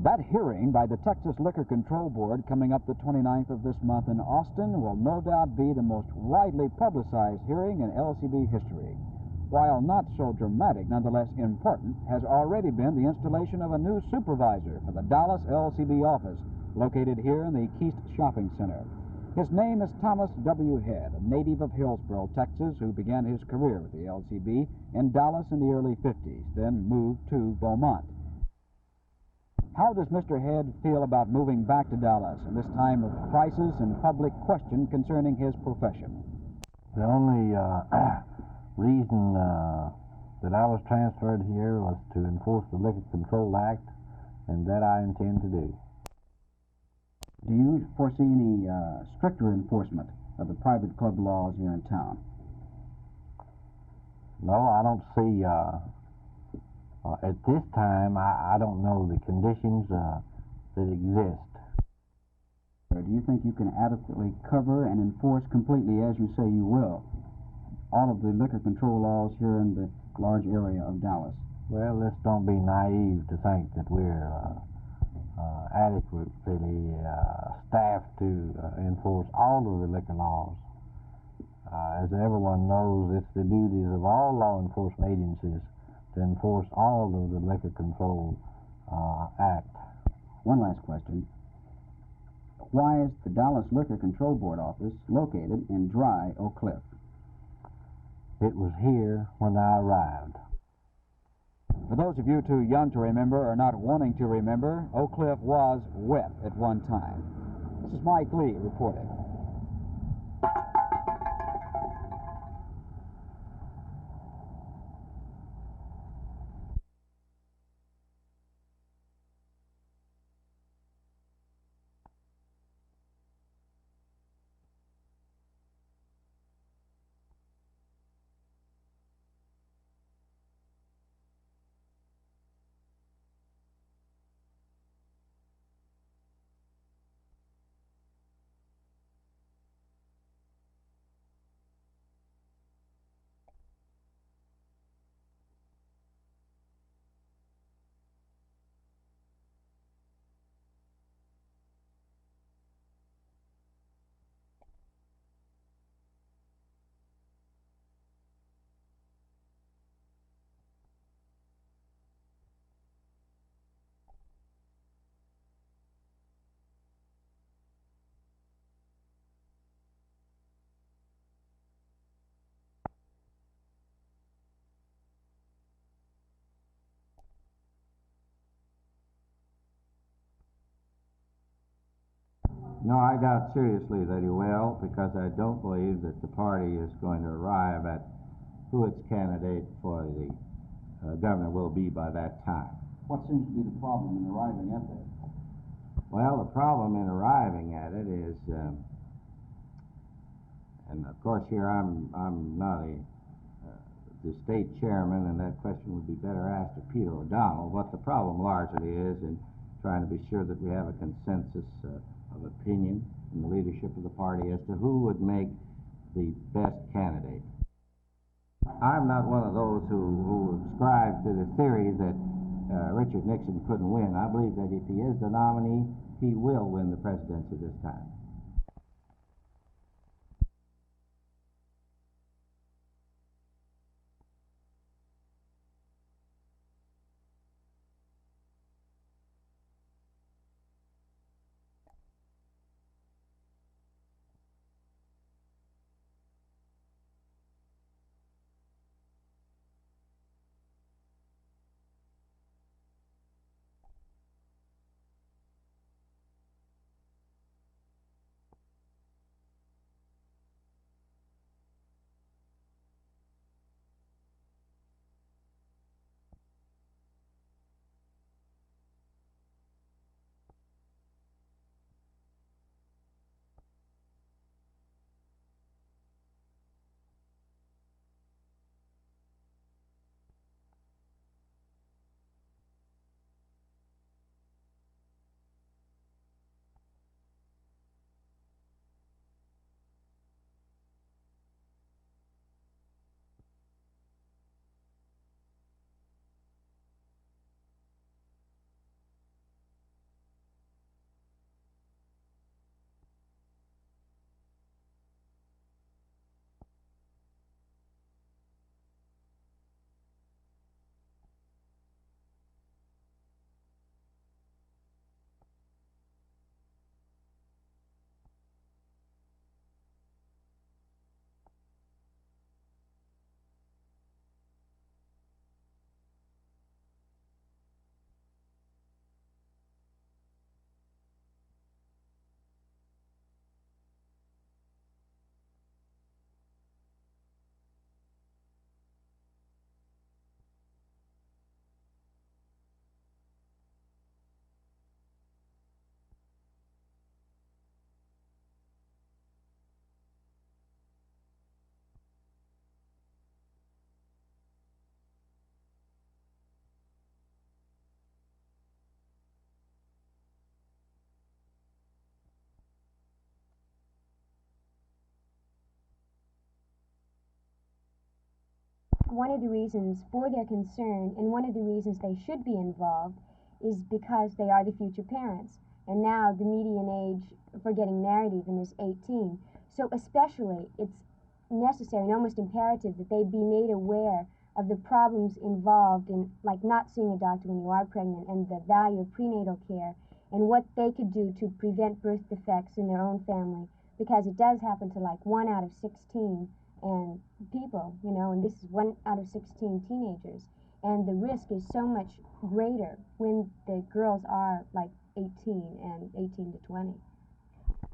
That hearing by the Texas Liquor Control Board coming up the 29th of this month in Austin will no doubt be the most widely publicized hearing in LCB history. While not so dramatic, nonetheless important, has already been the installation of a new supervisor for the Dallas LCB office, located here in the Keast Shopping Center. His name is Thomas W. Head, a native of Hillsboro, Texas, who began his career with the LCB in Dallas in the early 50s, then moved to Beaumont. How does Mr. Head feel about moving back to Dallas in this time of crisis and public question concerning his profession? The only reason that I was transferred here was to enforce the Liquor Control Act, and that I intend to do. Do you foresee any stricter enforcement of the private club laws here in town? No, I don't see, at this time, I don't know the conditions that exist. Do you think you can adequately cover and enforce completely, as you say you will, all of the liquor control laws here in the large area of Dallas? Well, let's don't be naive to think that we're adequately staffed to enforce all of the liquor laws. As everyone knows, it's the duties of all law enforcement agencies to enforce all of the Liquor Control Act. One last question. Why is the Dallas Liquor Control Board office located in Dry Oak Cliff? It was here when I arrived. For those of you too young to remember or not wanting to remember, Oak Cliff was wet at one time. This is Mike Lee reporting. No, I doubt seriously that he will, because I don't believe that the party is going to arrive at who its candidate for the governor will be by that time. What seems to be the problem in arriving at that? Well, the problem in arriving at it is, and of course here I'm not the state chairman, and that question would be better asked of Peter O'Donnell. What the problem largely is in trying to be sure that we have a consensus of opinion in the leadership of the party as to who would make the best candidate. I'm not one of those who subscribe to the theory that Richard Nixon couldn't win. I believe that if he is the nominee, he will win the presidency this time. one of the reasons for their concern and one of the reasons they should be involved is because they are the future parents. And now the median age for getting married even is 18. So especially it's necessary and almost imperative that they be made aware of the problems involved in, like, not seeing a doctor when you are pregnant, and the value of prenatal care and what they could do to prevent birth defects in their own family, because it does happen to like 1 out of 16 and people, you know, and this is 1 out of 16 teenagers, and the risk is so much greater when the girls are like 18 and 18 to 20.